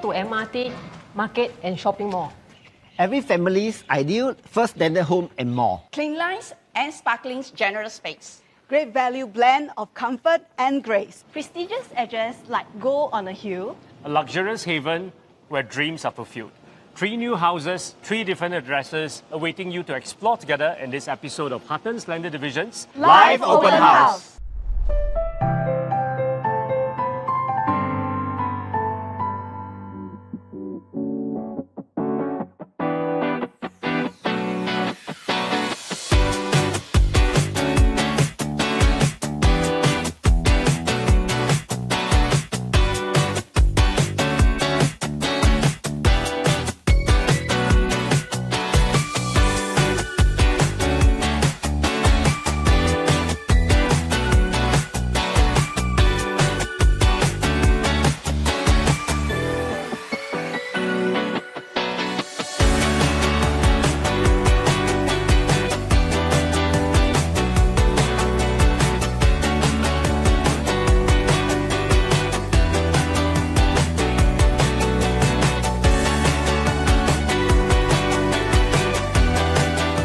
to MRT, market and shopping mall. Every family's ideal first landed home and more. Clean lines and sparkling general space. Great value blend of comfort and grace. Prestigious edges like gold on a hill. A luxurious haven where dreams are fulfilled. 3 new houses, 3 different addresses awaiting you to explore together in this episode of Huttons Landed Division's Live Open House.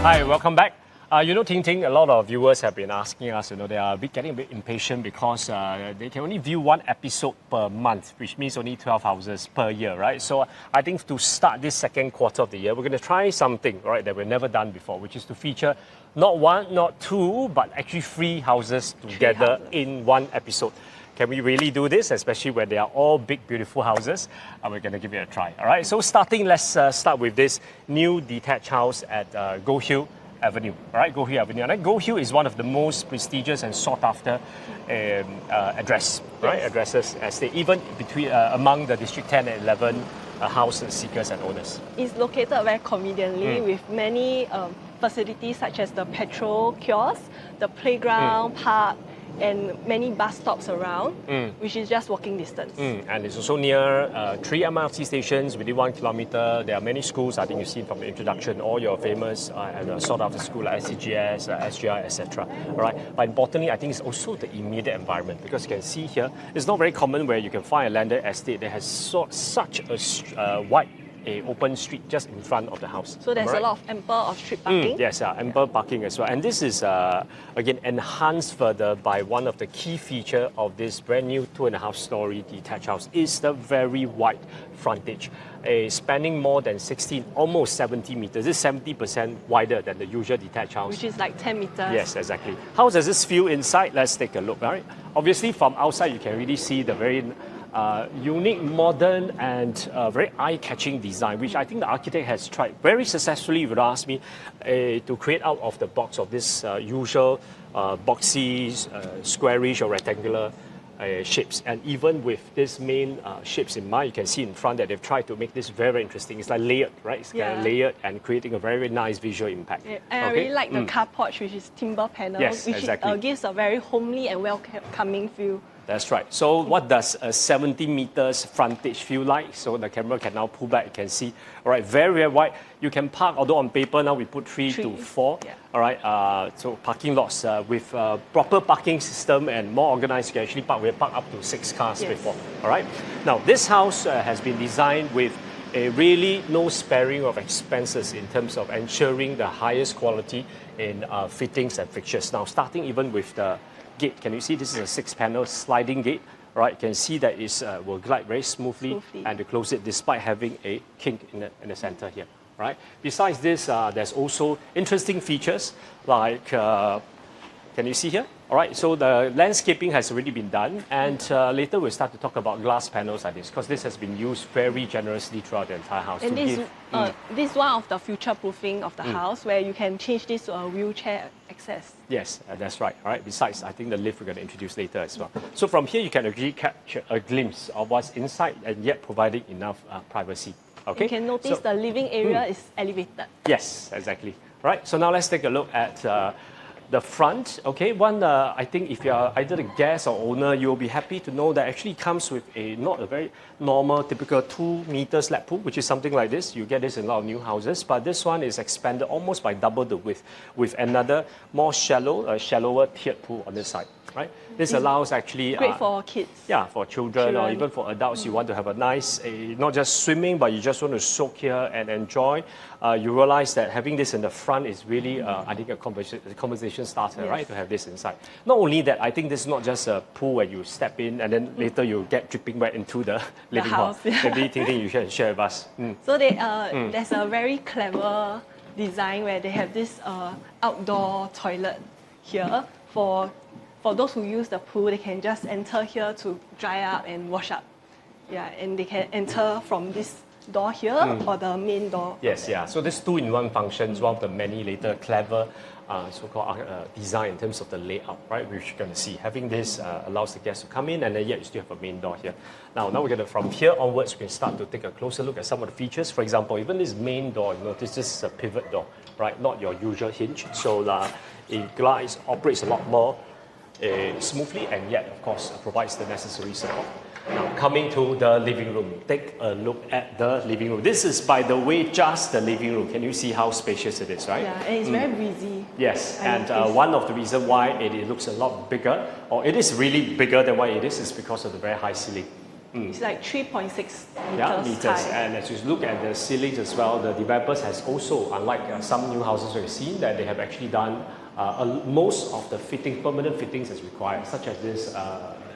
Hi, welcome back. Ting Ting, a lot of viewers have been asking us, they are getting a bit impatient because they can only view 1 episode per month, which means only 12 houses per year, right? So I think to start this second quarter of the year, we're going to try something, right, that we've never done before, which is to feature not 1, not 2, but actually 3 houses together in 1 episode. Can we really do this, especially when they are all big, beautiful houses? We're going to give it a try. All right, so let's start with this new detached house at Goldhill Avenue. All right, Goldhill Avenue. And Goldhill is one of the most prestigious and sought-after addresses as they even between among the District 10 and 11 house seekers and owners. It's located very conveniently with many facilities such as the petrol kiosk, the playground, park, and many bus stops around, which is just walking distance. And it's also near 3 MRT stations within 1 kilometer. There are many schools, I think you've seen from the introduction, all your famous and sought after school like SCGS, SGI, etc. All right. But importantly, I think it's also the immediate environment, because you can see here, it's not very common where you can find a landed estate that has such a wide open street just in front of the house. So there's a lot of ample street parking. Yes, ample parking as well. And this is, again, enhanced further by one of the key features of this brand new 2.5-storey detached house is the very wide frontage, spanning more than 16, almost 70 meters. This is 70% wider than the usual detached house. Which is like 10 meters. Yes, exactly. How does this feel inside? Let's take a look, all right? Obviously, from outside, you can really see the very unique, modern and very eye-catching design, which I think the architect has tried very successfully, if you ask me, to create out of the box of this usual boxy, squarish or rectangular shapes. And even with this main shapes in mind, you can see in front that they've tried to make this very interesting. It's like layered, right? It's kind of layered and creating a very nice visual impact. Yeah. And I really like the car porch, which is timber panel, which gives a very homely and welcoming feel. That's right. So what does a 70 meters frontage feel like? So the camera can now pull back, you can see, all right, very, very wide. You can park, although on paper now we put 3 to 4. Yeah. All right, so parking lots with proper parking system and more organized, you can actually park. We have parked up to 6 cars before. All right. Now, this house has been designed with a really no sparing of expenses in terms of ensuring the highest quality in fittings and fixtures. Now, starting even with the gate. Can you see this is a 6-panel sliding gate? Right, you can see that it will glide very smoothly and to close it despite having a kink in the center here. Right. Besides this, there's also interesting features like, can you see here? All right, so the landscaping has already been done, and later we'll start to talk about glass panels like this, because this has been used very generously throughout the entire house. And this is one of the future-proofing of the house, where you can change this to a wheelchair access. Yes, that's right. All right. Besides, I think the lift we're going to introduce later as well. So from here, you can actually capture a glimpse of what's inside, and yet providing enough privacy. Okay. You can notice the living area is elevated. Yes, exactly. All right. So now let's take a look at the front. Okay, I think if you're either the guest or owner, you'll be happy to know that actually comes with not a very normal, typical 2-meter slab pool, which is something like this. You get this in a lot of new houses, but this one is expanded almost by double the width with another more shallower tiered pool on this side. right? This allows actually... Great for kids. Yeah, for children or even for adults, you want to have a nice, not just swimming, but you just want to soak here and enjoy. You realize that having this in the front is really, I think, a conversation starter, right? To have this inside. Not only that, I think this is not just a pool where you step in and then later you get dripping right into the living house, hall. Maybe Ting you can share with us. So they, there's a very clever design where they have this outdoor toilet here for those who use the pool. They can just enter here to dry up and wash up. Yeah, and they can enter from this door here or the main door. Yes, yeah. So this two-in-one function is one of the many later clever so-called design in terms of the layout, right? Which you're going to see. Having this allows the guests to come in, and then yet you still have a main door here. Now we're going to, from here onwards, we can start to take a closer look at some of the features. For example, even this main door, you notice this is a pivot door, right? Not your usual hinge. So it glides, operates a lot more smoothly, and yet, of course, provides the necessary support. Now, coming to the living room, take a look at the living room. This is, by the way, just the living room. Can you see how spacious it is, right? Yeah, and it's very breezy. Yes, and one of the reasons why it looks a lot bigger, or it is really bigger than what it is because of the very high ceiling. It's like 3.6 meters high. And as you look at the ceilings as well, the developers has also, unlike some new houses we've seen, that they have actually done most of the permanent fittings as required, such as this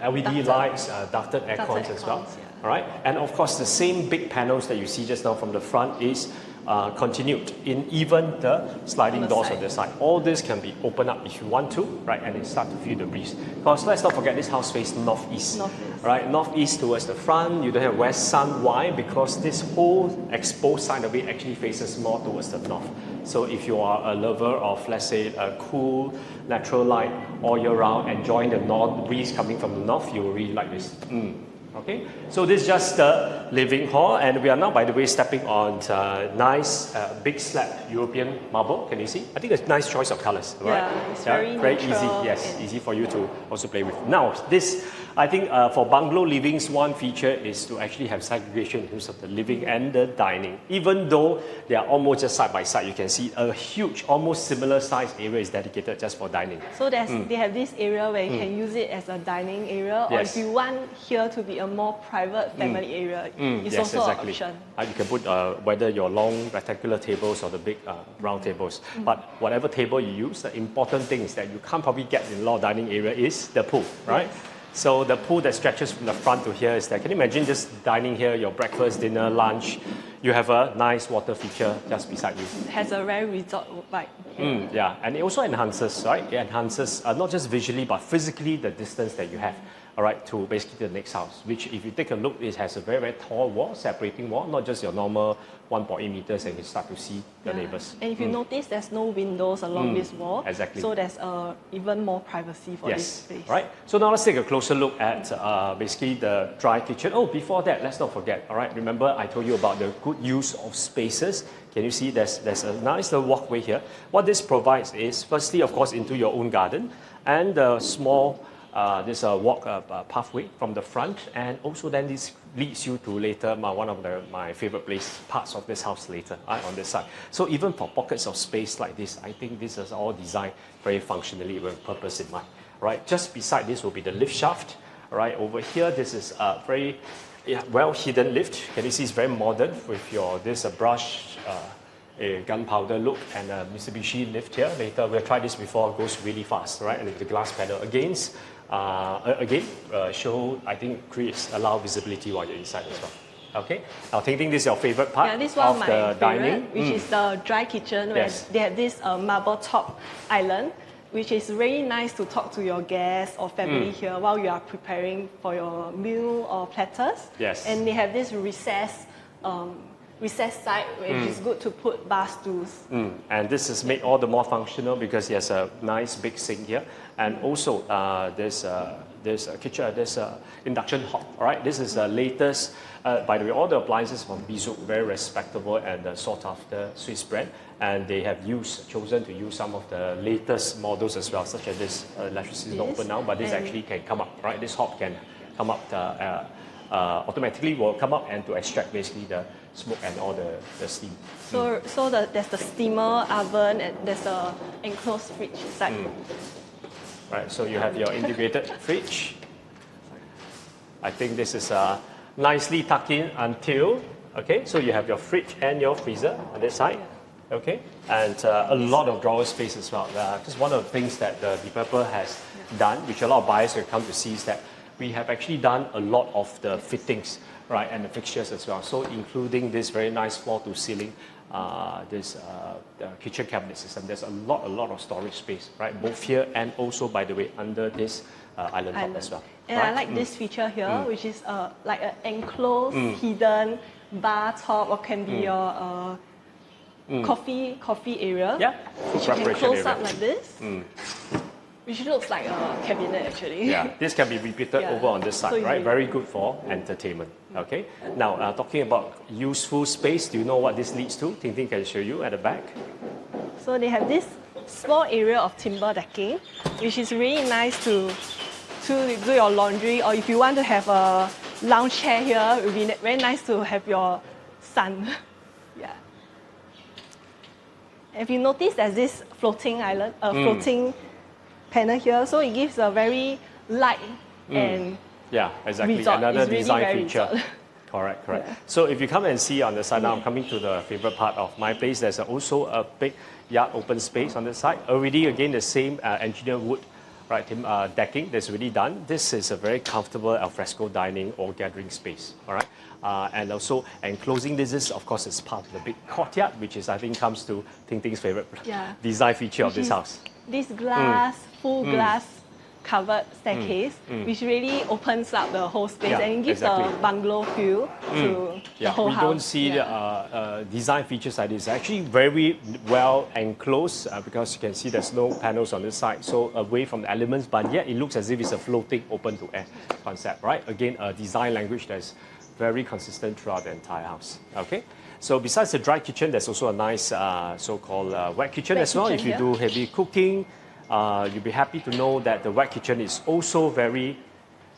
LED lights, ducted aircons as well. Yeah. All right, and of course the same big panels that you see just now from the front is continued in even the sliding doors on the side. All this can be opened up if you want to, right, and it start to feel the breeze. Because let's not forget, this house faces northeast. Right, northeast towards the front. You don't have west sun. Why? Because this whole exposed side of it actually faces more towards the north. So if you are a lover of, let's say, a cool natural light all year round, enjoying the north breeze coming from the north, you will really like this. Okay, so this is just the living hall, and we are now, by the way, stepping on nice big slab European marble. Can you see? I think it's a nice choice of colors, right? Yeah, it's very easy. Yes, easy for you to also play with. Now, this, I think, for bungalow livings, one feature is to actually have segregation in terms of the living and the dining. Even though they are almost just side by side, you can see a huge, almost similar size area is dedicated just for dining. So they have this area where you can use it as a dining area, or if you want here to be a more private family area, it's also an option. You can put whether your long rectangular tables or the big round tables. But whatever table you use, the important thing is that you can't probably get in a lot of dining area is the pool, right? Yes. So the pool that stretches from the front to here is there. Can you imagine just dining here, your breakfast, dinner, lunch? You have a nice water feature just beside you. It has a very resort vibe. Yeah, and it also enhances, right? It enhances not just visually, but physically the distance that you have. All right, to basically the next house, which if you take a look, it has a very, very tall wall, separating wall, not just your normal 1.8 meters, and you start to see the neighbors. And if you notice, there's no windows along this wall. Exactly. So there's even more privacy for this space. Right. So now let's take a closer look at basically the dry kitchen. Oh, before that, let's not forget, all right, remember I told you about the good use of spaces. Can you see there's a nice little walkway here. What this provides is, firstly, of course, into your own garden, and a small this walk pathway from the front, and also then this leads you to later one of my favorite parts of this house later on this side. So even for pockets of space like this, I think this is all designed very functionally with purpose in mind. Right, just beside this will be the lift shaft. Right, over here this is a very well hidden lift. Can you see it's very modern with this brush. A gunpowder look and a Mitsubishi lift here. Later, we'll try this before, it goes really fast, right? And with the glass panel show, I think, allow visibility while you're inside as well. Okay, now thinking this is your favorite part this one of the dining. Which is the dry kitchen, where they have this marble top island, which is really nice to talk to your guests or family here while you are preparing for your meal or platters. Yes. And they have this recess side, which is good to put bar stools. And this is made all the more functional because it has a nice big sink here, and also there's a kitchen, there's an induction hob. All right, this is the latest. By the way, all the appliances from Bizuk, very respectable and sought after Swiss brand, and they have chosen to use some of the latest models as well, such as this electricity is not open now, but this actually can come up. Right, this hob can come up. Automatically will come up and to extract basically the smoke and all the steam. So there's the steamer oven, and there's a enclosed fridge inside. Right, so you have your integrated fridge. I think this is nicely tucked in until, okay, so you have your fridge and your freezer on this side, okay, and a lot of drawer space as well. Just one of the things that the developer has done, which a lot of buyers will come to see, is that we have actually done a lot of the fittings, right, and the fixtures as well. So including this very nice floor to ceiling, this kitchen cabinet system. There's a lot of storage space, right, both here and also, by the way, under this island top as well. And right? I like this feature here, which is like an enclosed, hidden bar top, or can be your coffee area. Yeah, which you can preparation close area. up like this. Which looks like a cabinet actually. Yeah, this can be repeated Yeah. over on this side, So right? you- Very good for entertainment. Okay. Now, talking about useful space, do you know what this leads to? Ting Ting can show you at the back. So they have this small area of timber decking, which is really nice to do your laundry, or if you want to have a lounge chair here, it would be very nice to have your son. Yeah. If you notice, there's this floating island, floating panel here, so it gives a very light and Yeah, exactly. resort. Another It's really design very feature. resort. Correct. Yeah. So if you come and see on the side, now I'm coming to the favorite part of my place. There's also a big yard open space on the side. Already, again, the same engineered wood, right, decking that's already done. This is a very comfortable alfresco dining or gathering space. All right. And also enclosing this is, of course, it's part of the big courtyard, which is, I think, comes to Ting Ting's favorite design feature of Which this is house. This glass, full glass covered staircase, which really opens up the whole space Yeah, and it gives exactly. a bungalow feel to the whole we house. don't see design features like this. Actually, very well enclosed because you can see there's no panels on this side, so away from the elements, but yet it looks as if it's a floating open to air concept, right? Again, a design language that's very consistent throughout the entire house. Okay. So besides the dry kitchen, there's also a nice so-called wet kitchen Wet as well. kitchen If you here. do heavy cooking, you'll be happy to know that the wet kitchen is also very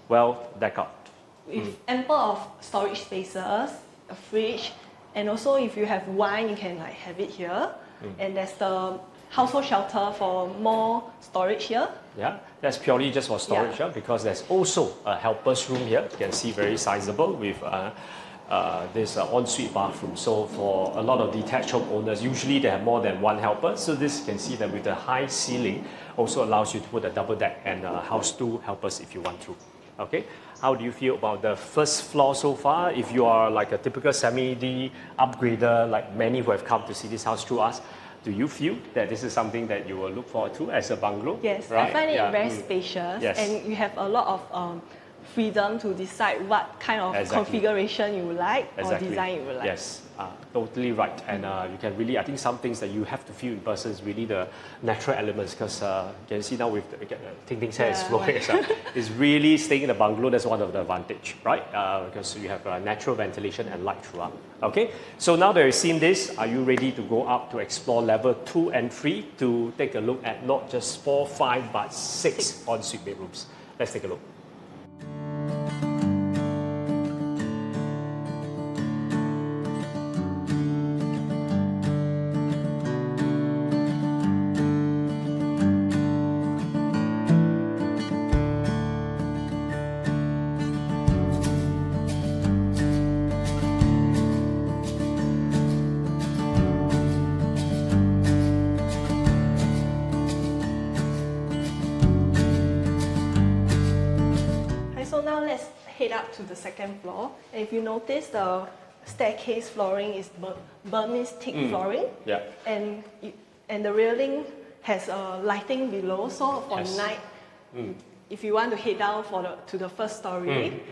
well decked out. With ample of storage spaces, a fridge, and also if you have wine, you can like have it here. And there's the household shelter for more storage here. Yeah, that's purely just for storage, Yeah. because there's also a helper's room here. You can see very sizable with this ensuite bathroom. So for a lot of detached home owners, usually they have more than one helper. So this you can see that with the high ceiling also allows you to put a double deck and house two helpers if you want to. Okay, how do you feel about the first floor so far? If you are like a typical semi-D upgrader, like many who have come to see this house through us, do you feel that this is something that you will look forward to as a bungalow? Yes, right? I find it Yeah. very spacious, Yes. and you have a lot of freedom to decide what kind of Exactly. configuration you would like or design you would like. Yes, totally right. And you can really, I think some things that you have to feel in person is really the natural elements, because you can see now with Ting Ting's hair is Yeah, flowing. right. So it's really staying in the bungalow. That's one of the advantage, right? Because you have natural ventilation and light throughout. Okay, so now that you've seen this, are you ready to go up to explore level 2 and 3 to take a look at not just 4, 5, but 6 ensuite bedrooms? Let's take a look. Okay, so now let's head up to the second floor. And if you notice, the staircase flooring is Burmese teak flooring. Yeah. And the railing has lighting below, so for Yes. night, if you want to head down to the first story,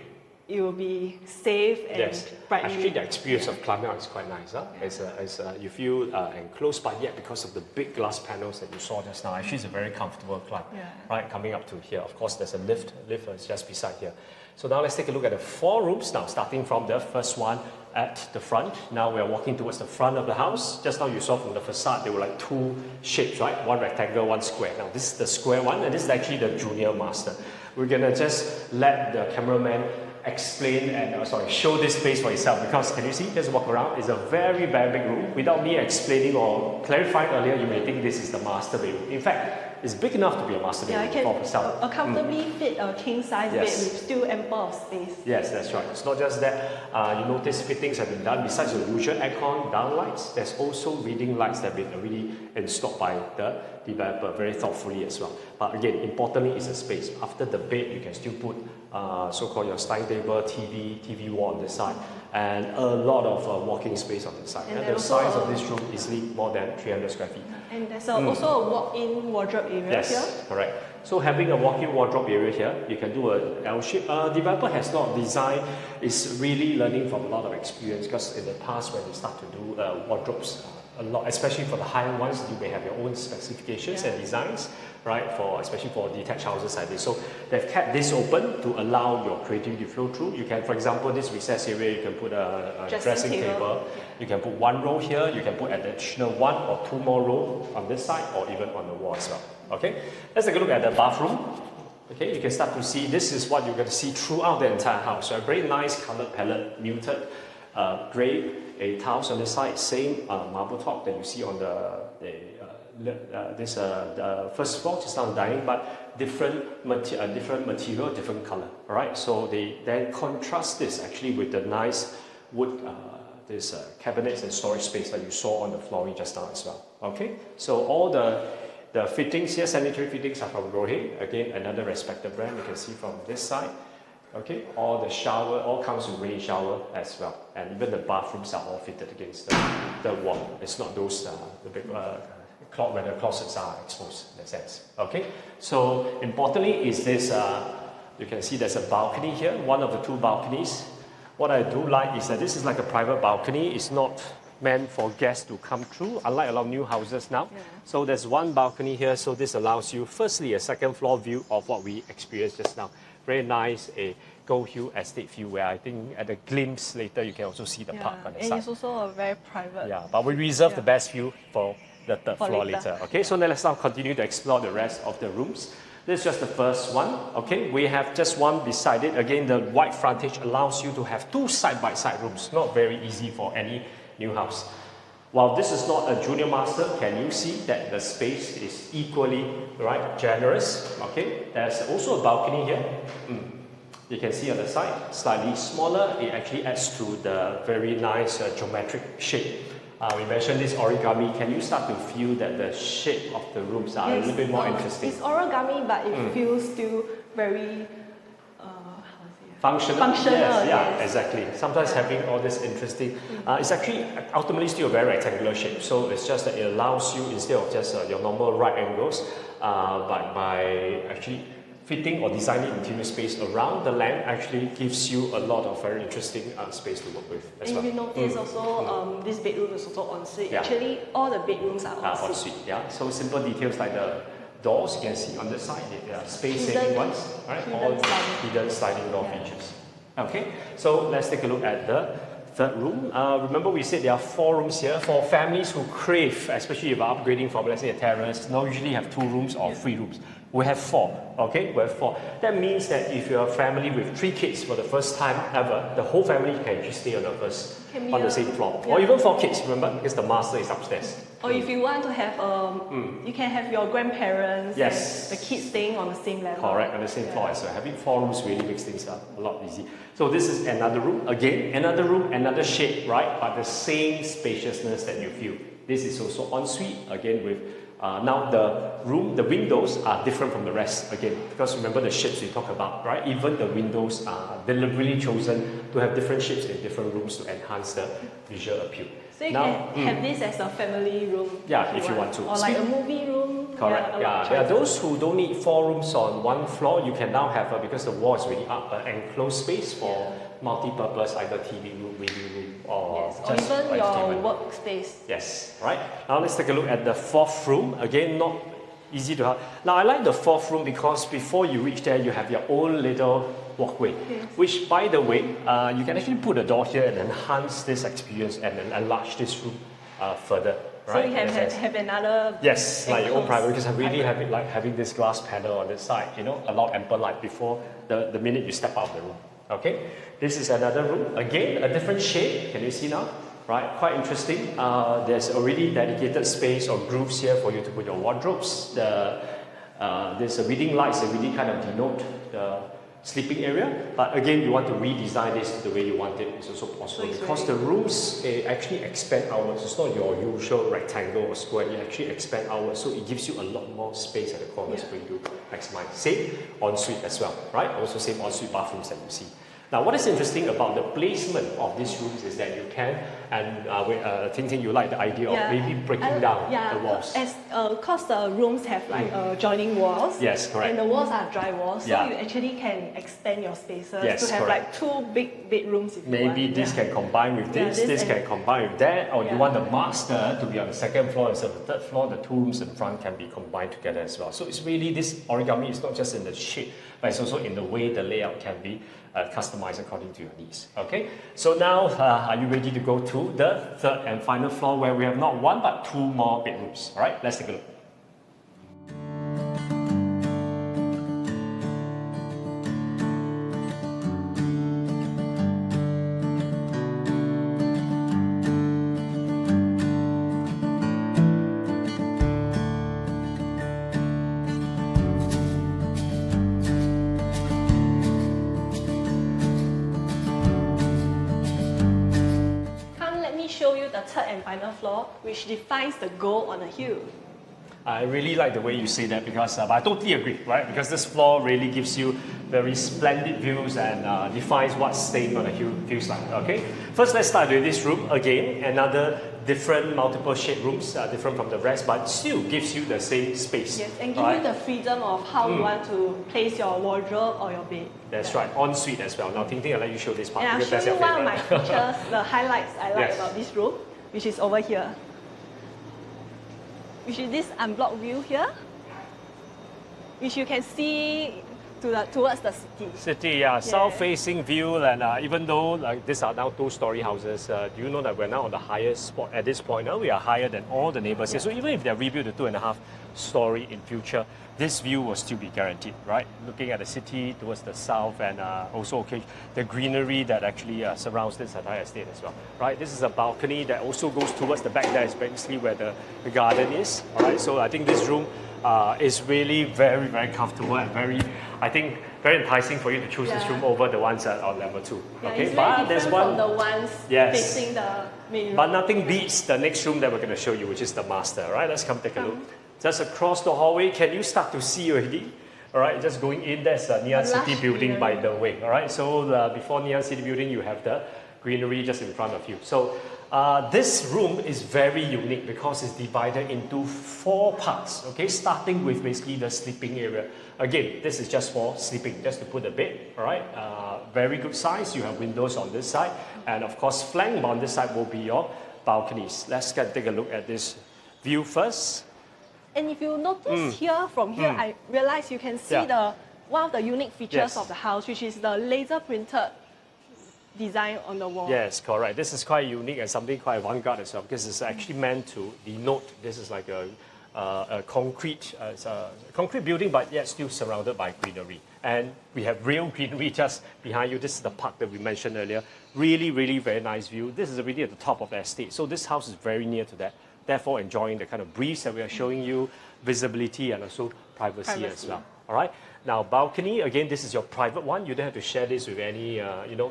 it will be safe and Yes, brightly. actually the experience of climbing out is quite nice. Huh? You feel enclosed, but yet because of the big glass panels that you saw just now, actually it's a very comfortable climb, right? Coming up to here. Of course, there's a lift is just beside here. So now let's take a look at the 4 rooms now, starting from the first one at the front. Now we are walking towards the front of the house. Just now you saw from the facade, there were like 2 shapes, right? One rectangle, one square. Now this is the square one, and this is actually the junior master. We're gonna just let the cameraman explain and show this space for yourself, because can you see, just walk around, it's a very, very big room. Without me explaining or clarifying earlier, you may think this is the master bedroom. In fact, it's big enough to be a master bedroom yeah, for yourself. Comfortably fit a king size bed Yes. with still ample of space. Yes, that's right. It's not just that. You notice fittings have been done. Besides the usual aircon downlights, there's also reading lights that have been already installed by the developer very thoughtfully as well. But again, importantly is the space. After the bed, you can still put so-called your study table, TV wall on the side, and a lot of walking space on the side. And the size of this room is easily more than 300 square feet. And there's also a walk-in wardrobe area Yes, here. correct. So having a walk-in wardrobe area here, you can do a L-shape. Developer has not designed, is really learning from a lot of experience, because in the past when they start to do wardrobes, a lot, especially for the high-end ones, you may have your own specifications and designs, right? Especially for detached houses like this. So they've kept this open to allow your creativity to flow through. You can, for example, this recess area, you can put a dressing table. You can put one row here. You can put additional 1 or 2 more rows on this side, or even on the wall as well. Okay, let's take a look at the bathroom. Okay, you can start to see, this is what you're going to see throughout the entire house. So a very nice color palette, muted grey, tiles on the side, same marble top that you see on the first floor, just on the dining, but different material, different color. All right, so they then contrast this actually with the nice wood, cabinets and storage space that you saw on the flooring just now as well. Okay, so all the fittings here, sanitary fittings are from Goldhill. Again, another respected brand. You can see from this side. Okay, all the shower, all comes with rain shower as well, and even the bathrooms are all fitted against the wall. It's not those the big where the closets are exposed in a sense. Okay, so importantly is this. You can see there's a balcony here, one of the 2 balconies. What I do like is that this is like a private balcony. It's not meant for guests to come through, unlike a lot of new houses now. Yeah. So there's one balcony here, so this allows you, firstly, a second floor view of what we experienced just now. Very nice, a Goldhill estate view, where I think at a glimpse later you can also see the park on the side. And it's also a very private. Yeah, but we reserve the best view for the third floor later. Okay, so let's now continue to explore the rest of the rooms. This is just the first one. Okay, we have just one beside it. Again, the wide frontage allows you to have 2 side-by-side rooms. Not very easy for any new house. While this is not a junior master, can you see that the space is equally generous? Okay, there's also a balcony here. You can see on the side, slightly smaller. It actually adds to the very nice geometric shape. We mentioned this origami. Can you start to feel that the shape of the rooms are a little bit more interesting? It's origami, but it feels still very functional. Yes. Exactly. Sometimes having all this interesting, it's actually ultimately still a very rectangular shape. So it's just that it allows you, instead of just your normal right angles, but by actually fitting or designing interior space around the lamp, actually gives you a lot of very interesting space to work with as well. And if you notice also, this bedroom is also ensuite. Yeah. Actually, all the bedrooms are ensuite. Ensuite, yeah. So simple details like the doors you can see on the side, they are space-saving ones, right? All hidden sliding door features. Okay, so let's take a look at the third room. Remember we said there are 4 rooms here for families who crave, especially if you're upgrading from, let's say, a terrace. Now usually have 2 rooms or 3 rooms. We have 4, okay? We have 4. That means that if you're a family with 3 kids for the first time ever, the whole family can actually stay on the same floor. Or even 4 kids, remember, because the master is upstairs. Or if you want to have, you can have your grandparents Yes. and the kids staying on the same level. Correct, on the same floor as well. Having 4 rooms really makes things a lot easy. So this is another room. Again, another room, another shape, right? But the same spaciousness that you feel. This is also ensuite, again with now the windows are different from the rest again, because remember the shapes we talked about, right? Even the windows are deliberately chosen to have different shapes in different rooms to enhance the visual appeal. So you can have this as a family room. Yeah, if you want to. Or like a movie room. Correct. Yeah, there are those who don't need 4 rooms on one floor. You can now have, because the wall is really up, an enclosed space for multi-purpose, either TV room, reading room, or just or even your entertainment. workspace. Yes, right. Now let's take a look at the 4th room. Again, not easy to have. Now I like the 4th room because before you reach there, you have your own little walkway, which, by the way, you can actually put a door here and enhance this experience and then enlarge this room further. Right? So you can have another. Yes, like your own private, because I really have it like having this glass panel on the side, a lot ample light before the minute you step out of the room. Okay, this is another room. Again, a different shape. Can you see now? Right, quite interesting. There's already dedicated space or grooves here for you to put your wardrobes. There's a reading lights that really kind of denote the sleeping area. But again, you want to redesign this the way you want it. It's also possible because the rooms actually expand outwards. It's not your usual rectangle or square. It actually expand outwards, so it gives you a lot more space at the corners for you to maximize. Same ensuite as well, right? Also same ensuite bathrooms that you see. Now, what is interesting about the placement of these rooms is that you can, and Ting, you like the idea of maybe breaking down the walls. Because the rooms have like joining walls. Yes, correct. And the walls are dry walls, so you actually can expand your spaces to have like 2 big bedrooms if you want. Maybe this can combine with this can combine with that, or you want the master to be on the 2nd floor instead of the 3rd floor, the 2 rooms in front can be combined together as well. So it's really, this origami is not just in the shape, but it's also in the way the layout can be customized according to your needs. Okay, so now are you ready to go to the 3rd and final floor where we have not 1 but 2 more bedrooms? All right, let's take a look. Show you the 3rd and final floor, which defines the gold on the hill. I really like the way you say that because I totally agree, right? Because this floor really gives you very splendid views and defines what staying on a hill feels like. Okay, first let's start with this room again. Another different multiple shade rooms, different from the rest, but still gives you the same space. Yes, and give you the freedom of how you want to place your wardrobe or your bed. That's right, ensuite as well. Now, Ting, I'll let you show this part. And I'll because show you that's one of your my favorite. features, the highlights I like about this room, which is over here. Which is this unblocked view here, which you can see towards the city. City, south-facing view, and even though like these are now 2-story houses, do you know that we're now on the highest spot at this point? Now we are higher than all the neighbors here. So even if they're rebuilt to 2.5-story in future, this view will still be guaranteed, right? Looking at the city towards the south, and also the greenery that actually surrounds this entire estate as well, right? This is a balcony that also goes towards the back. There is basically where the garden is, all right? So I think this room is really very, very comfortable and very enticing for you to choose this room over the ones on level 2. Okay, it's but very there's different one from the ones facing the main room. But nothing beats the next room that we're going to show you, which is the master. All right, let's come take a look. Just across the hallway, can you start to see already? All right, just going in, there's a Ngee Ann City building by the way. All right, so before Ngee Ann City building, you have the greenery just in front of you. So this room is very unique because it's divided into 4 parts, okay? Starting with basically the sleeping area. Again, this is just for sleeping, just to put a bed, all right? Very good size. You have windows on this side. And of course, flanked on this side will be your balconies. Let's take a look at this view first. And if you notice here, from here, I realize you can see one of the unique features of the house, which is the laser printed design on the wall. Yes, correct. This is quite unique and something quite avant-garde as well, because it's actually meant to denote this is like a concrete building, but yet still surrounded by greenery. And we have real greenery just behind you. This is the park that we mentioned earlier. Really, really very nice view. This is already at the top of the estate, so this house is very near to that. Therefore, enjoying the kind of breeze that we are showing you, visibility and also privacy as well. All right. Now, balcony, again, this is your private one. You don't have to share this with any,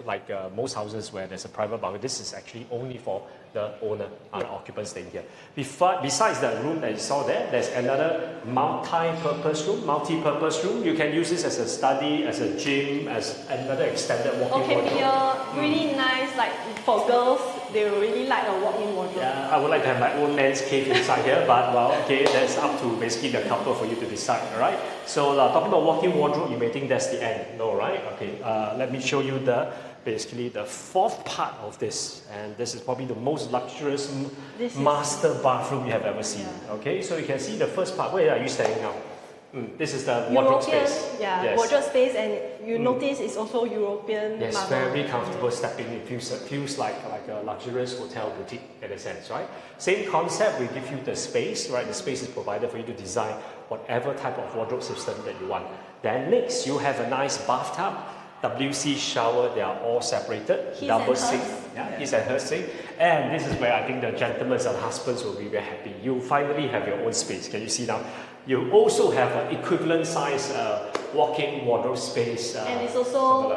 like most houses where there's a private balcony. This is actually only for the owner, the occupant staying here. Besides the room that you saw there, there's another multi-purpose room. You can use this as a study, as a gym, as another extended walk-in wardrobe. Okay, really nice, like for girls, they really like a walk-in wardrobe. Yeah, I would like to have my own man's cave inside here, but well, okay, that's up to basically the couple for you to decide, all right? So talking about walk-in wardrobe, you may think that's the end. No, right? Okay, let me show you basically the 4th part of this, and this is probably the most luxurious master bathroom you have ever seen. Okay, so you can see the first part. Where are you standing now? This is the wardrobe space. Yeah, yes. Wardrobe space, and you notice it's also European Yes, marble. very comfortable stepping in. Feels like a luxurious hotel boutique in a sense, right? Same concept, we give you the space, right? The space is provided for you to design whatever type of wardrobe system that you want. Then next, you have a nice bathtub. WC shower, they are all separated. His double and sink. hers. Yeah, his and her sink. And this is where I think the gentlemen and husbands will be very happy. You finally have your own space. Can you see now? You also have an equivalent size walk-in wardrobe space. And it's also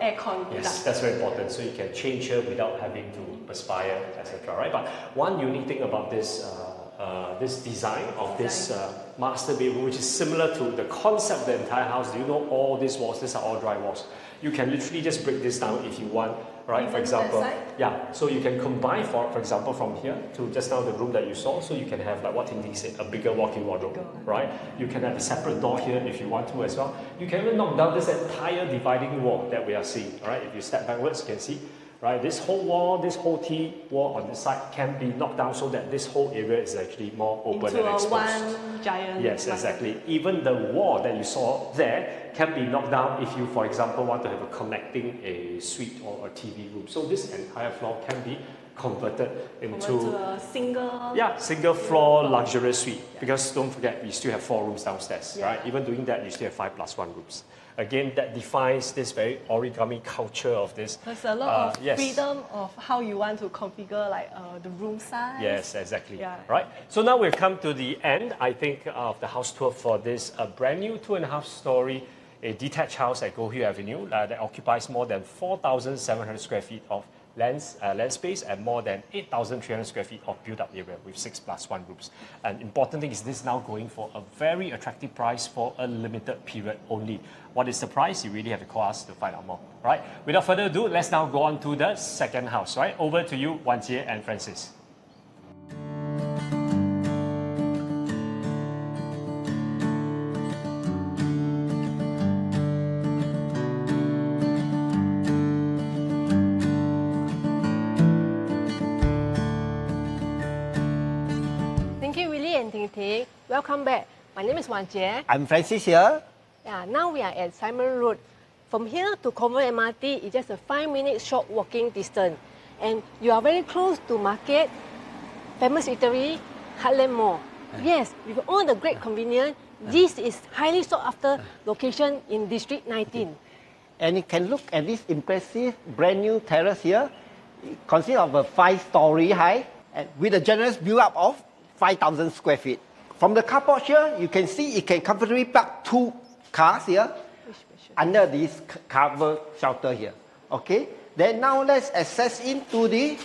aircon. Yes, that's very important. So you can change here without having to perspire, etc. Right? But one unique thing about this this design of this master bedroom, which is similar to the concept of the entire house. Do you know all these walls? These are all dry walls. You can literally just break this down if you want, right? For example, yeah. So you can combine, for example, from here to just now the room that you saw. So you can have, like what Tindy said, a bigger walk-in wardrobe, right? You can have a separate door here if you want to as well. You can even knock down this entire dividing wall that we are seeing, all right? If you step backwards, you can see. Right, this whole wall, this whole T wall on this side can be knocked down so that this whole area is actually more open into and exposed. One giant. Yes, exactly. Even the wall that you saw there can be knocked down if you, for example, want to have a connecting a suite or a TV room. So this entire floor can be converted into a single floor luxurious suite. Because don't forget, we still have 4 rooms downstairs, right? Even doing that, you still have 5+1 rooms. Again, that defines this very origami culture of this. There's a lot of freedom of how you want to configure like the room size. Yes, exactly. Yeah. Right. So now we've come to the end, I think, of the house tour for this brand new 2.5-story detached house at Goldhill Avenue that occupies more than 4,700 square feet of land space and more than 8,300 square feet of built-up area with 6+1 rooms. And important thing is this is now going for a very attractive price for a limited period only. What is the price? You really have to call us to find out more. Right? Without further ado, let's now go on to the second house. Right? Over to you, Wan Jie and Francis. Thank you, Willie and Ting Ting. Welcome back. My name is Wan Jie. I'm Francis here. Yeah, now we are at Simon Road. From here to Kovan MRT is just a 5-minute short walking distance. And you are very close to market, famous eatery, Heartland Mall. Yes, with all the great convenience, this is highly sought after location in District 19. And you can look at this impressive brand new terrace here. It consists of a 5-story high and with a generous build-up of 5,000 square feet. From the car porch here, you can see it can comfortably park 2 cars here under this cover shelter here. Okay, then now let's access into the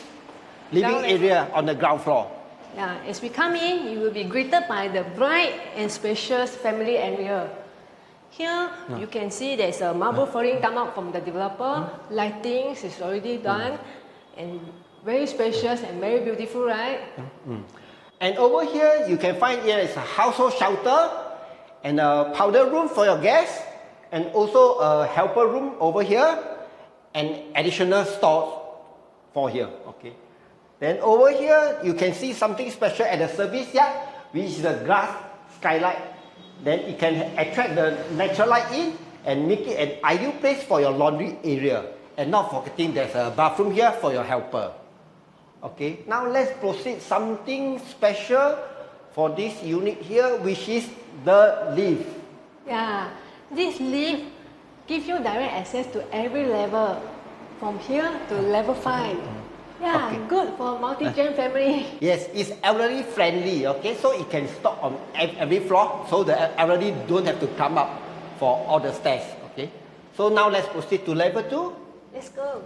living area on the ground floor. Yeah, as we come in, you will be greeted by the bright and spacious family area. Here, you can see there's a marble flooring done out from the developer. Lighting is already done, and very spacious and very beautiful, right? And over here, you can find here is a household shelter and a powder room for your guests, and also a helper room over here, and additional stores for here. Okay. Then over here, you can see something special at the service yard, which is the glass skylight. Then it can attract the natural light in and make it an ideal place for your laundry area. And not forgetting there's a bathroom here for your helper. Okay, now let's proceed something special for this unit here, which is the lift. Yeah, this lift gives you direct access to every level, from here to level 5. Yeah, good for multi-gen family. Yes, it's elderly friendly, okay? So it can stop on every floor, so the elderly don't have to climb up for all the stairs, okay? So now let's proceed to level 2. Let's go.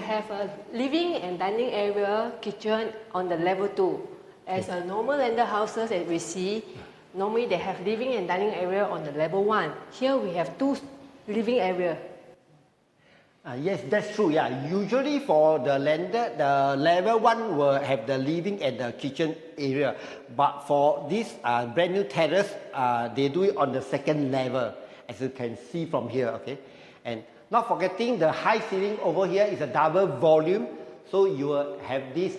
Have a living and dining area, kitchen on the level 2. As a normal landed houses that we see, normally they have living and dining area on the level 1. Here we have 2 living area. Yes, that's true. Yeah, usually for the landed, the level 1 will have the living and the kitchen area. But for this brand new terrace, they do it on the 2nd level. as you can see from here, okay? And not forgetting the high ceiling over here is a double volume, so you will have this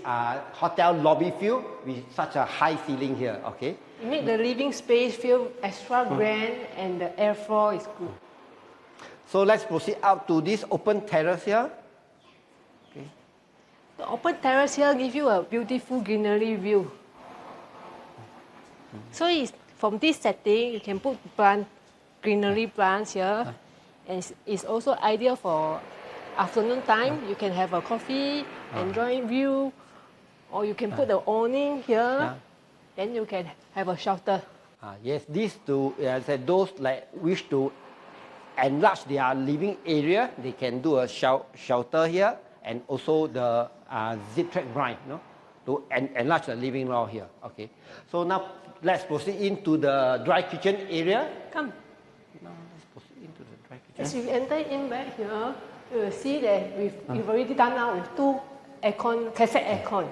hotel lobby feel with such a high ceiling here, okay? It make the living space feel extra grand and the airflow is good. So let's proceed up to this open terrace here. Okay. The open terrace here gives you a beautiful greenery view. So from this setting, you can put greenery plants here. And it's also ideal for afternoon time. You can have a coffee, enjoying view, or you can put the awning here. Then you can have a shelter. Yes, these two, those like wish to enlarge their living area, they can do a shelter here, and also the zip track blind, to enlarge the living room here. Okay, so now let's proceed into the dry kitchen area. Come. Now let's proceed into the dry kitchen. As you enter in back here, you will see that we've already done out with two aircon, cassette aircon.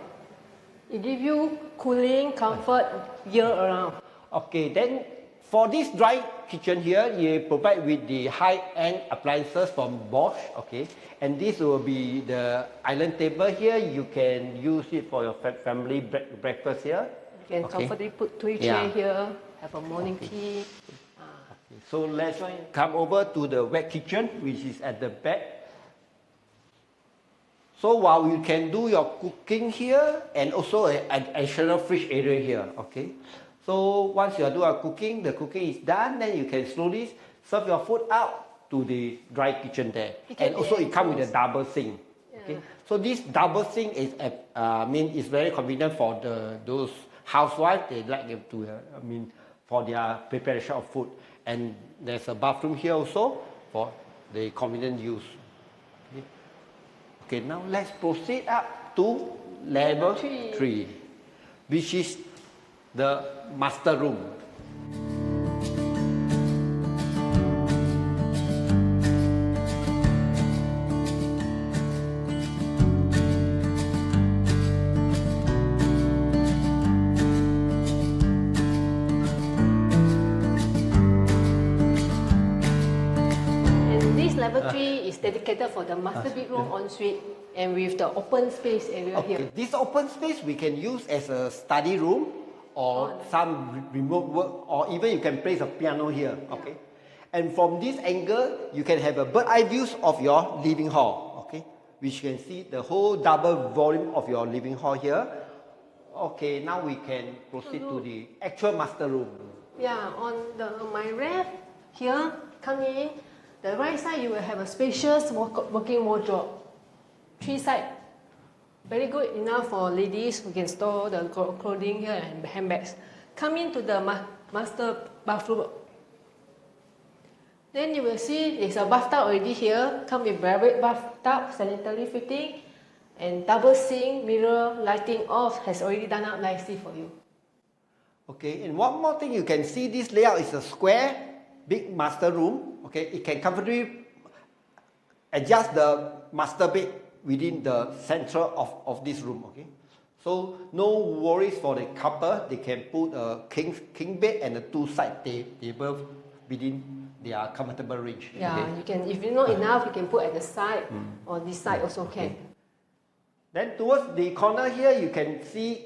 It gives you cooling, comfort year around. Okay, then for this dry kitchen here, you provide with the high-end appliances from Bosch, okay? And this will be the island table here. You can use it for your family breakfast here. You can comfortably put three chairs here, have a morning tea. So let's come over to the wet kitchen, which is at the back. So while you can do your cooking here, and also an additional fridge area here, okay? So once you are doing cooking, the cooking is done, then you can slowly serve your food out to the dry kitchen there. And also it comes with a double sink. Okay? So this double sink is, is very convenient for those housewives. They like them to, for their preparation of food. And there's a bathroom here also for the convenient use. Okay, now let's proceed up to level 3, which is the master room. And this level 3 is dedicated for the master bedroom ensuite and with the open space area here. This open space we can use as a study room or some remote work, or even you can place a piano here, okay? And from this angle, you can have a bird eye views of your living hall, okay? Which you can see the whole double volume of your living hall here. Okay, now we can proceed to the actual master room. Yeah, on my left here, come in, the right side you will have a spacious working wardrobe. 3 sides. Very good enough for ladies who can store the clothing here and handbags. Come into the master bathroom. Then you will see there's a bathtub already here. Come with private bathtub, sanitary fitting, and double sink, mirror, lighting off has already done out nicely for you. Okay, and one more thing you can see, this layout is a square, big master room. Okay, it can comfortably adjust the master bed within the center of this room, okay? So no worries for the couple. They can put a king bed and a 2-side table within their comfortable range. Yeah, okay? you can, if you know enough, you can put at the side or this side also can. Then towards the corner here, you can see,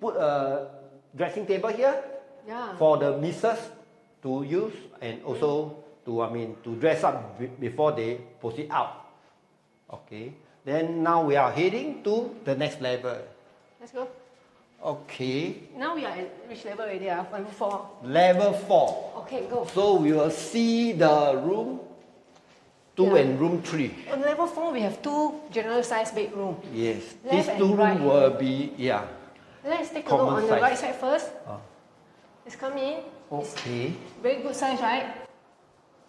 put a dressing table here for the missus to use, and also to dress up before they proceed out. Okay, then now we are heading to the next level. Let's go. Okay. Now we are at which level already? Level 4. Level 4. Okay, go. So we will see the room 2 and room 3. On level 4, we have 2 general size bedrooms. Yes, Left these and 2 right. rooms will be, Let's take a look common on the size. right side first. Let's come in. Okay. It's very good size, right?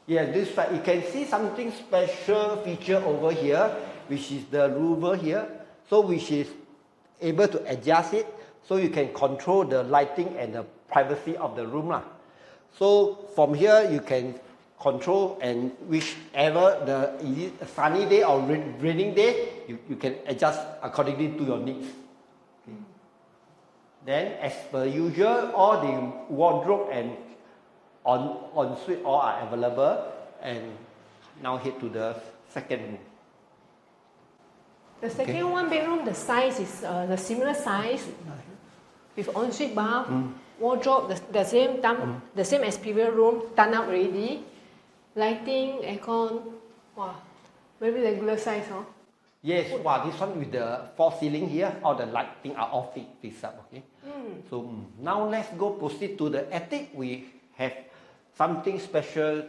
Yeah, this side, you can see something special feature over here, which is the louver here. So which is able to adjust it, so you can control the lighting and the privacy of the room. So from here, you can control, and whichever is it a sunny day or raining day, you can adjust accordingly to your needs. Then, as per usual, all the wardrobe and on suite all are available. And now head to the second room. The second one bedroom, the size is the similar size with ensuite bath, wardrobe, the same time, the same as previous room, done up already. Lighting, aircon, wow, very regular size, huh? Yes, wow, this one with the false ceiling here, all the lighting are all fixed up, okay? So now let's go proceed to the attic. We have something special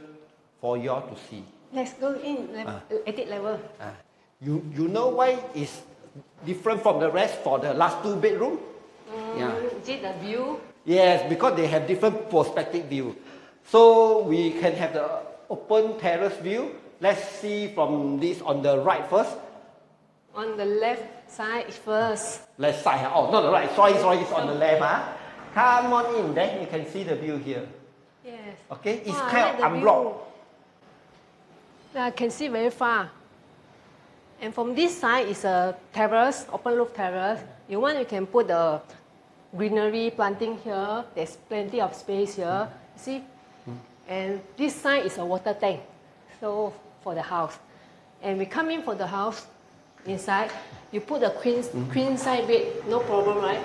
for you all to see. Let's go in attic level. You know why it's different from the rest for the last two bedroom? Is it the view? Yes, because they have different perspective view. So we can have the open terrace view. Let's see from this on the right first. On the left side first. Left side, oh, not the right, sorry, it's on the left. Come on in, then you can see the view here. Yes. Okay, it's I kind like of the unblocked. view. I can see very far. And from this side is a terrace, open roof terrace. You want, you can put the greenery planting here. There's plenty of space here. See? And this side is a water tank. So for the house. And we come in for the house inside. You put the queen side bed, no problem, right?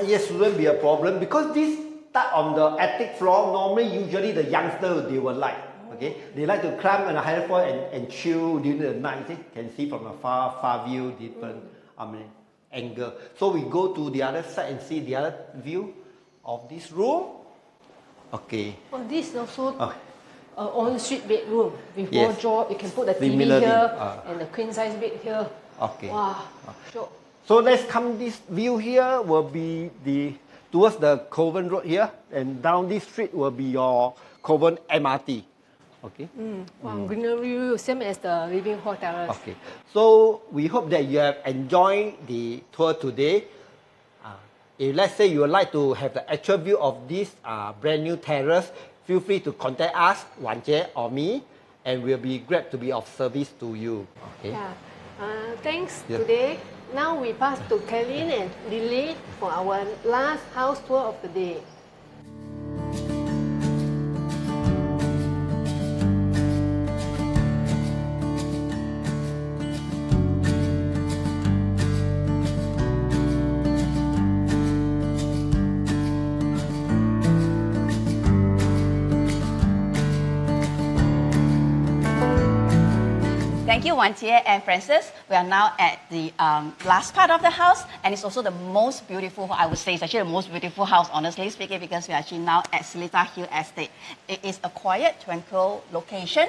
Yes, wouldn't be a problem because this type on the attic floor, normally usually the youngsters they will like. Okay, they like to climb on the higher floor and chill during the night. You can see from a far view, different angle. So we go to the other side and see the other view of this room. Okay. Oh, this is also an ensuite bedroom with Yes. wardrobe. You can put the TV Similarly, here and the queen size bed here. Okay. Wow. Sure. So let's come, this view here will be towards the Kovan Road here, and down this street will be your Kovan MRT. Okay. Wow, greenery, same as the living hall terrace. Okay. So we hope that you have enjoyed the tour today. If let's say you would like to have the actual view of this brand new terrace, feel free to contact us, Wan Jie or me, and we'll be glad to be of service to you. Okay. Yeah. Thanks Yeah. today. Now we pass to Kaylin and Lily for our last house tour of the day. Thank you, Wan Jie and Francis. We are now at the last part of the house, and it's also the most beautiful, I would say it's actually the most beautiful house, honestly speaking, because we are actually now at Seletar Hill Estate. It is a quiet, tranquil location.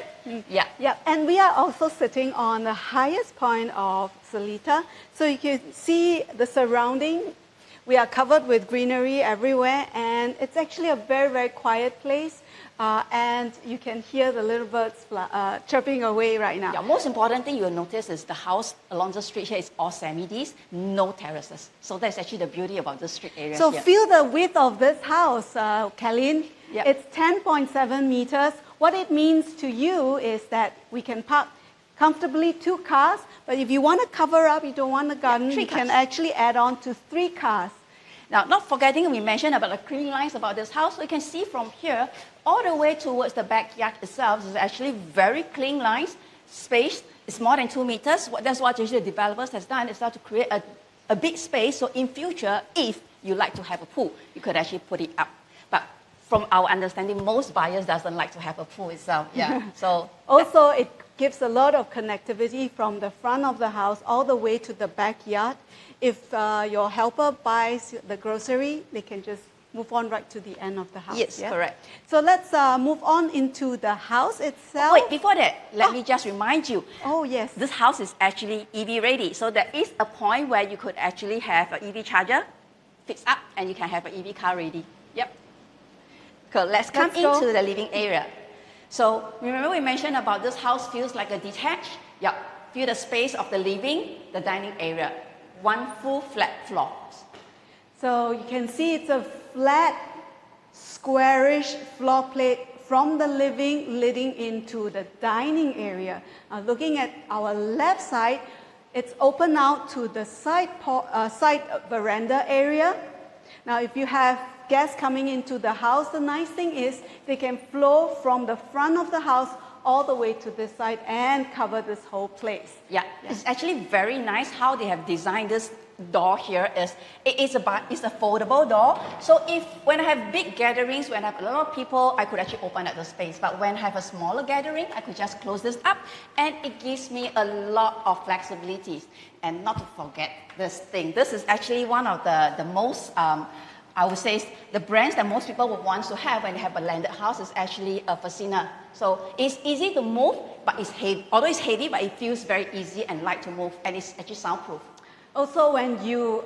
Yeah. Yeah, and we are also sitting on the highest point of Seletar. So you can see the surrounding. We are covered with greenery everywhere, and it's actually a very, very quiet place. And you can hear the little birds chirping away right now. Yeah, most important thing you'll notice is the house along the street here is all semi-detached, no terraces. So that's actually the beauty about the street area So here. feel the width of this house, Kalin. Yep. It's 10.7 meters. What it means to you is that we can park comfortably 2 cars, but if you want to cover up, you don't want a garden, 3 you can cars. actually add on to 3 cars. Now, not forgetting we mentioned about the clean lines about this house. We can see from here all the way towards the backyard itself is actually very clean lines. Space is more than 2 meters. That's what usually the developers has done, is to create a big space. So in future, if you like to have a pool, you could actually put it up. But from our understanding, most buyers doesn't like to have a pool itself. Yeah. So Also, it gives a lot of connectivity from the front of the house all the way to the backyard. If your helper buys the grocery, they can just move on right to the end of the house. Yes, correct. So let's move on into the house itself. wait, before that, let me just remind you. Oh, yes. This house is actually EV ready. So there is a point where you could actually have an EV charger fixed up and you can have an EV car ready. Yep. So let's come Let's go. into the living area. So remember we mentioned about this house feels like a detached. Yep. Feel the space of the living, the dining area. One full flat floor. So you can see it's a flat, squarish floor plate from the living leading into the dining area. Looking at our left side, it's open out to the side veranda area. Now, if you have gas coming into the house, the nice thing is they can flow from the front of the house all the way to this side and cover this whole place. Yeah, it's actually very nice how they have designed this door here. It's a foldable door. So when I have big gatherings, when I have a lot of people, I could actually open up the space. But when I have a smaller gathering, I could just close this up, and it gives me a lot of flexibilities. And not to forget this thing. This is actually one of the most, I would say, the brands that most people would want to have when they have a landed house is actually a Fascina. So it's easy to move, but it's heavy. Although it's heavy, but it feels very easy and light to move, and it's actually soundproof. Also, when you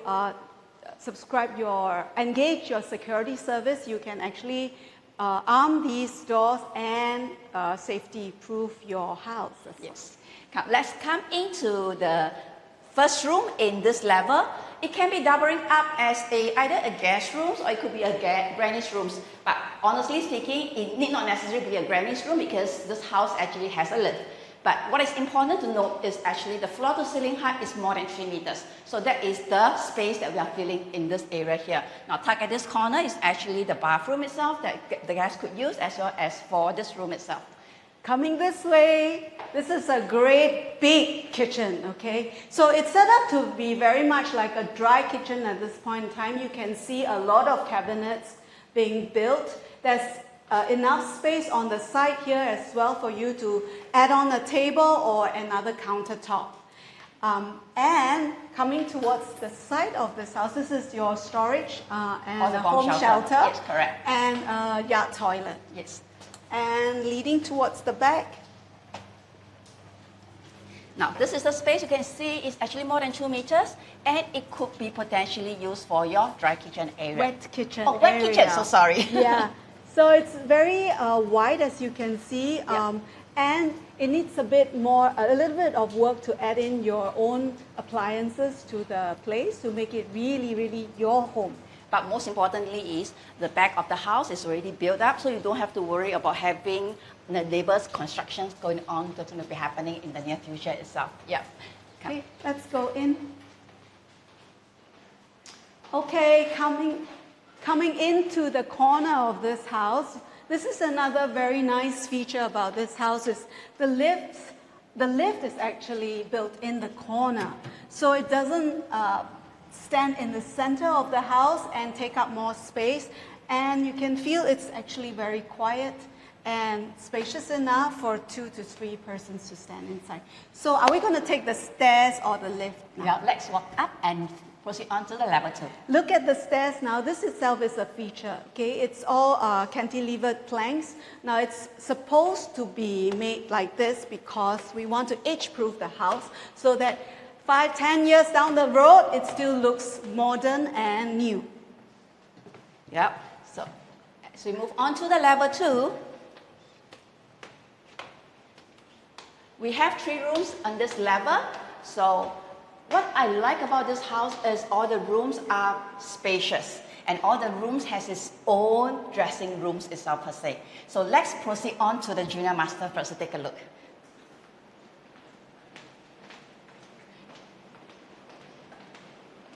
engage your security service, you can actually arm these doors and safety-proof your house. Yes. Let's come into the first room in this level. It can be doubling up as either a guest room or it could be a granny's room. But honestly speaking, it need not necessarily be a granny's room because this house actually has a lift. But what is important to note is actually the floor to ceiling height is more than 3 meters. So that is the space that we are filling in this area here. Now tucked at this corner is actually the bathroom itself that the guests could use, as well as for this room itself. Coming this way, this is a great big kitchen, okay? So it's set up to be very much like a dry kitchen at this point in time. You can see a lot of cabinets being built. There's enough space on the side here as well for you to add on a table or another countertop. And coming towards the side of this house, this is your storage and the home bomb shelter. Yes, correct. And yard toilet. Yes. And leading towards the back. Now, this is the space you can see is actually more than 2 meters, and it could be potentially used for your dry kitchen area. Wet kitchen Oh, wet area. kitchen, so sorry. Yeah. So it's very wide, as you can see, and it needs a little bit of work to add in your own appliances to the place to make it really, really your home. But most importantly is the back of the house is already built up, so you don't have to worry about having the neighbors' constructions going on that's going to be happening in the near future itself. Yeah. Okay, let's go in. Okay, coming into the corner of this house, this is another very nice feature about this house is the lift. The lift is actually built in the corner, so it doesn't stand in the center of the house and take up more space, and you can feel it's actually very quiet and spacious enough for 2 to 3 persons to stand inside. So are we going to take the stairs or the lift now? Yeah, let's walk up and proceed on to the level 2. Look at the stairs now. This itself is a feature, okay? It's all cantilevered planks. Now it's supposed to be made like this because we want to age-proof the house so that 5-10 years down the road, it still looks modern and new. Yep. So as we move on to the level 2, we have 3 rooms on this level. So what I like about this house is all the rooms are spacious and all the rooms has its own dressing rooms itself per se. So let's proceed on to the junior master first to take a look.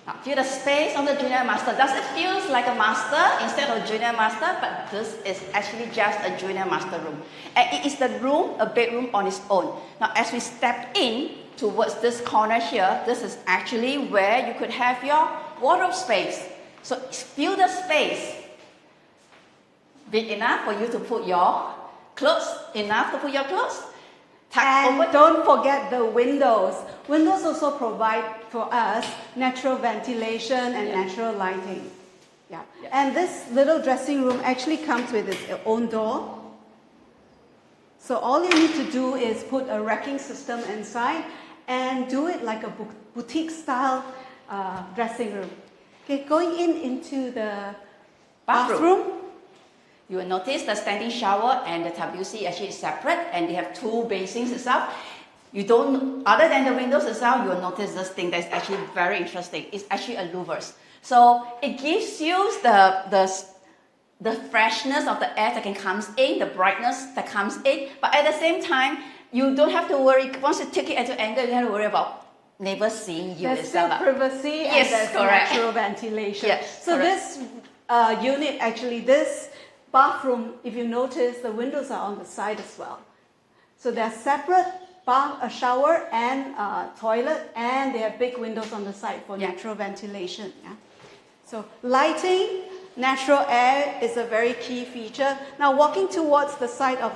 Now, feel the space of the junior master. Does it feel like a master instead of junior master? But this is actually just a junior master room. And it is the room, a bedroom on its own. Now, as we step in towards this corner here, this is actually where you could have your wardrobe space. So feel the space. Big enough for you to put your clothes, enough to put your clothes. And don't forget the windows. Windows also provide for us natural ventilation and natural lighting. Yeah. And this little dressing room actually comes with its own door. So all you need to do is put a racking system inside and do it like a boutique style dressing room. Okay, going into the bathroom. You will notice the standing shower and the WC actually is separate, and they have 2 basins itself. You don't, other than the windows itself, you will notice this thing that's actually very interesting. It's actually a louvers. So it gives you the freshness of the air that can comes in, the brightness that comes in, but at the same time, you don't have to worry. Once you take it at your angle, you don't have to worry about neighbors seeing you. There's still privacy and there's natural ventilation. Yes, so correct. this unit, actually, this bathroom, if you notice, the windows are on the side as well. So they're separate bath, a shower and a toilet, and they have big windows on the side for natural ventilation. Yeah? So lighting, natural air is a very key feature. Now walking towards the side of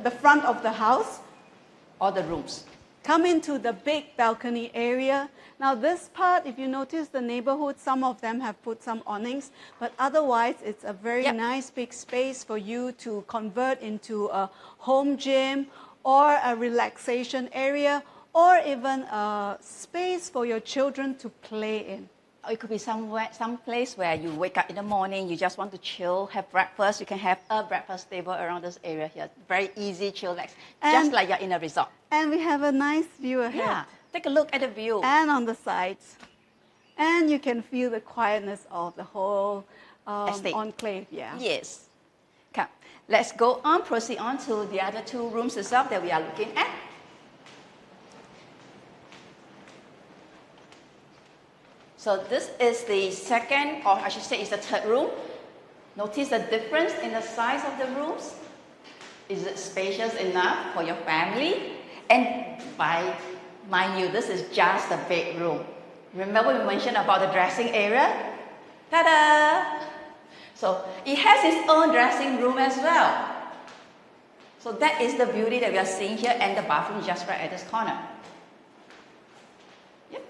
the front of the house, All the rooms. come into the big balcony area. Now this part, if you notice the neighborhood, some of them have put some awnings, but otherwise it's a very nice big space for you to convert into a home gym or a relaxation area or even a space for your children to play in. Or it could be somewhere, some place where you wake up in the morning, you just want to chill, have breakfast. You can have a breakfast table around this area here. Very easy, chillax, just like you're in a resort. And we have a nice view ahead. Yeah, take a look at the view. And on the sides. And you can feel the quietness of the whole Estate. enclave. Yeah. Yes. Come, let's go on, proceed on to the other two rooms itself that we are looking at. So this is the second, or I should say it's the third room. Notice the difference in the size of the rooms. Is it spacious enough for your family? And mind you, this is just the bedroom. Remember we mentioned about the dressing area? Ta-da! So it has its own dressing room as well. So that is the beauty that we are seeing here, and the bathroom is just right at this corner. Yep.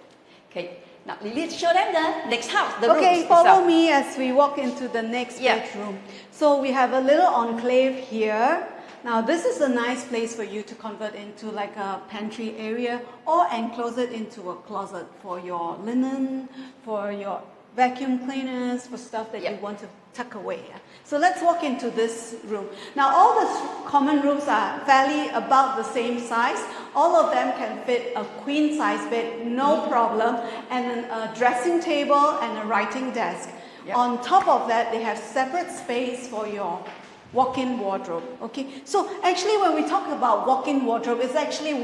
Okay. Now, Lily, show them the next house, the rooms Okay, follow itself. me as we walk into the next bedroom. So we have a little enclave here. Now, this is a nice place for you to convert into like a pantry area or enclose it into a closet for your linen, for your vacuum cleaners, for stuff that you want to tuck away. So let's walk into this room. Now, all the common rooms are fairly about the same size. All of them can fit a queen size bed, no problem, and a dressing table and a writing desk. On top of that, they have separate space for your walk-in wardrobe. Okay, so actually when we talk about walk-in wardrobe, it's actually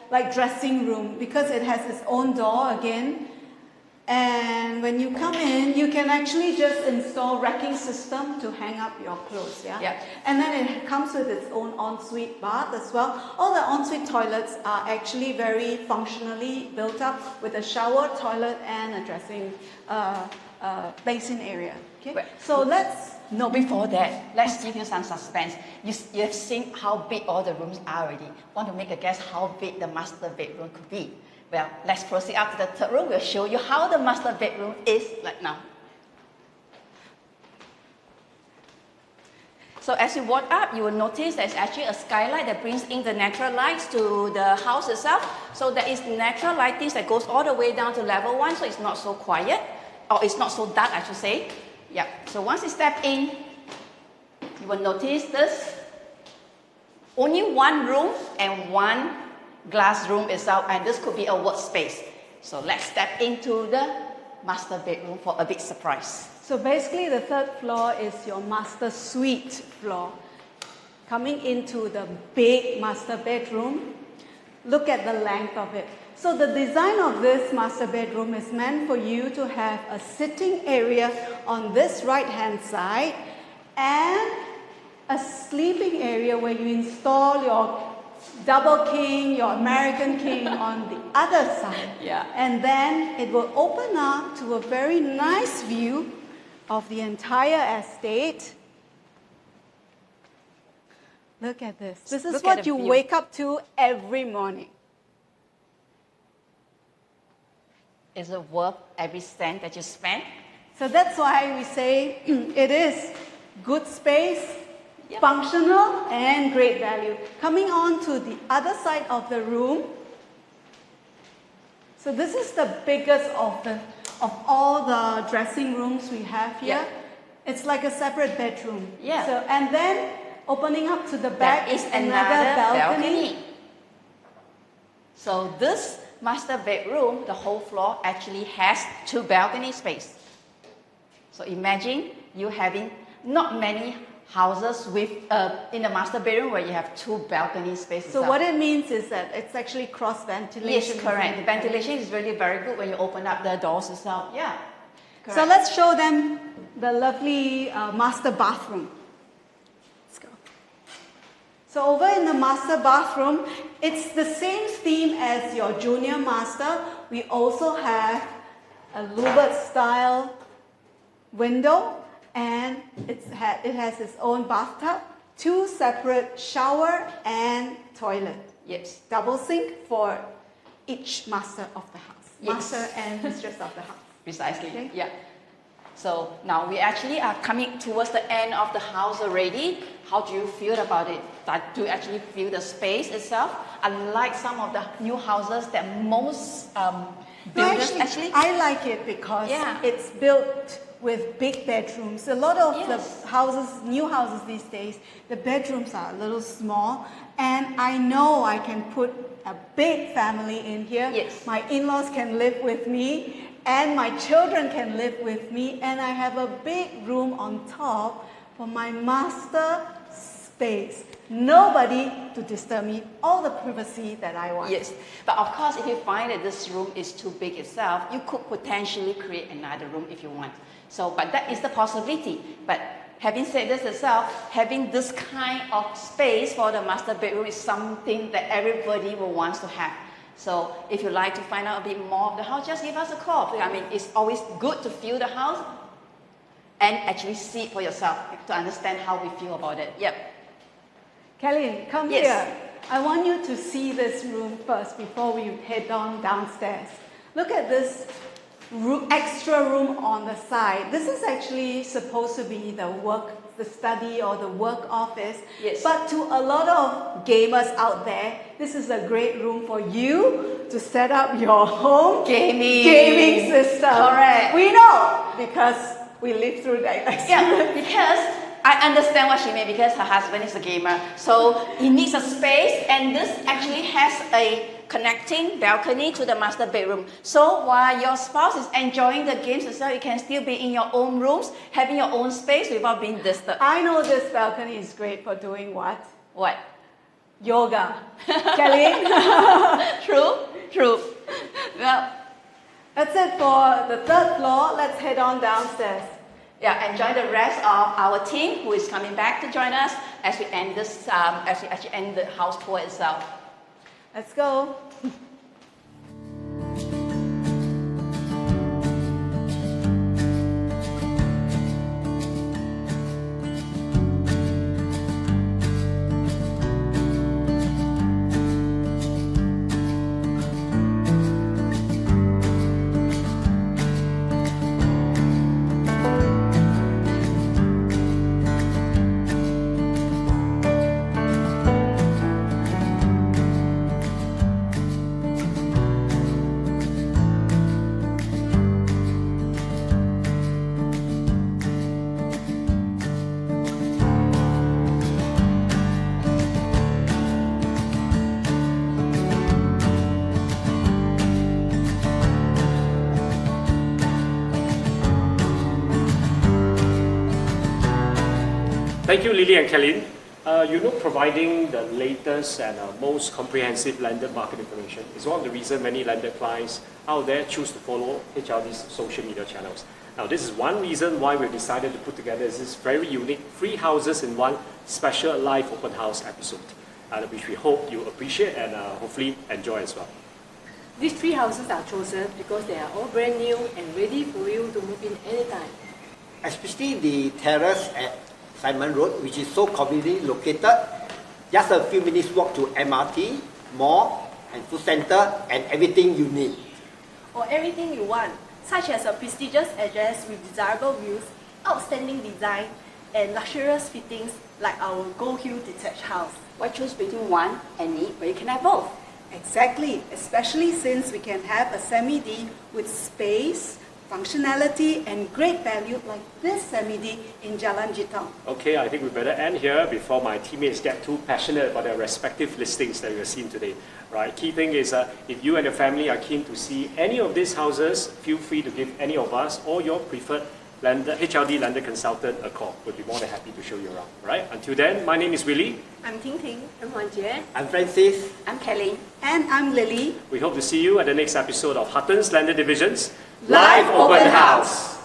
like dressing room because it has its own door again. And when you come in, you can actually just install racking system to hang up your clothes, And then it comes with its own ensuite bath as well. All the ensuite toilets are actually very functionally built up with a shower, toilet, and a dressing basin area. Okay, so let's... No, before that, let's give you some suspense. You have seen how big all the rooms are already. Want to make a guess how big the master bedroom could be? Well, let's proceed up to the third room. We'll show you how the master bedroom is like now. So as you walk up, you will notice there's actually a skylight that brings in the natural lights to the house itself. So there is natural lighting that goes all the way down to level 1, so it's not so quiet, or it's not so dark, I should say. Yeah, so once you step in, you will notice this. Only one room and one glass room itself, and this could be a workspace. So let's step into the master bedroom for a big surprise. So basically the third floor is your master suite floor. Coming into the big master bedroom, look at the length of it. So the design of this master bedroom is meant for you to have a sitting area on this right-hand side and a sleeping area where you install your double king, your American king on the other side. And then it will open up to a very nice view of the entire estate. Look at this. This is what you wake up to every morning. Is it worth every cent that you spend? So that's why we say it is good space, functional, and great value. Coming on to the other side of the room. So this is the biggest of all the dressing rooms we have here. It's like a separate bedroom. So, and then opening up to the back is another balcony. So this master bedroom, the whole floor actually has 2 balcony space. So imagine you having not many houses with in the master bedroom where you have 2 balcony spaces. So what it means is that it's actually cross ventilation. Yes, correct. The ventilation is really very good when you open up the doors itself. Yeah. So let's show them the lovely master bathroom. Let's go. So over in the master bathroom, it's the same theme as your junior master. We also have a louvered style window, and it has its own bathtub, 2 separate shower and toilet. Yes. Double sink for each master of the house. Yes. Master and mistress of the house. Precisely. Okay. Yeah. So now we actually are coming towards the end of the house already. How do you feel about it? Do you actually feel the space itself? Unlike some of the new houses that most builders actually. I like it because it's built with big bedrooms. A lot of the houses, new houses these days, the bedrooms are a little small, and I know I can put a big family in here. Yes. My in-laws can live with me, and my children can live with me, and I have a big room on top for my master space. Nobody to disturb me, all the privacy that I want. Yes, but of course, if you find that this room is too big itself, you could potentially create another room if you want. So, but that is the possibility. But having said this itself, having this kind of space for the master bedroom is something that everybody will want to have. So if you'd like to find out a bit more of the house, just give us a call. I mean, it's always good to feel the house and actually see it for yourself to understand how we feel about it. Yep. Kelly, come Yes. here. I want you to see this room first before we head on downstairs. Look at this extra room on the side. This is actually supposed to be the study or the work office. Yes. But to a lot of gamers out there, this is a great room for you to set up your home gaming system. Correct. We know because we lived through that experience. Yeah, because I understand what she meant, because her husband is a gamer. So he needs a space, and this actually has a connecting balcony to the master bedroom. So while your spouse is enjoying the games itself, you can still be in your own rooms, having your own space without being disturbed. I know this balcony is great for doing what? What? Yoga. Kelly? True. Well, That's it for the 3rd floor. Let's head on downstairs. yeah, enjoy the rest of our team who is coming back to join us as we end this, as we actually end the house tour itself. Let's go. Thank you, Lily and Kellyn. Providing the latest and most comprehensive landed market information is one of the reasons many landed clients out there choose to follow HRD's social media channels. Now, this is one reason why we've decided to put together this very unique 3 houses in 1 special live open house episode, which we hope you appreciate and hopefully enjoy as well. These 3 houses are chosen because they are all brand new and ready for you to move in anytime. Especially the Terrace at Simon Road, which is so conveniently located, just a few minutes walk to MRT, mall, and food center, and everything you need. Or everything you want, such as a prestigious address with desirable views, outstanding design, and luxurious fittings like our Goldhill detached house. Why choose between one and need where you can have both? Exactly, especially since we can have a semi-D with space, functionality, and great value like this semi-D in Jalan Jitong. Okay, I think we better end here before my teammates get too passionate about their respective listings that we have seen today. Right? Key thing is if you and your family are keen to see any of these houses, feel free to give any of us or your preferred HRD lender consultant a call. We'll be more than happy to show you around. Right? Until then, my name is Willie. I'm Ting Ting. I'm Wan Jie. I'm Francis. I'm Kelly. And I'm Lily. We hope to see you at the next episode of Huttons Lender Division's Live Open House.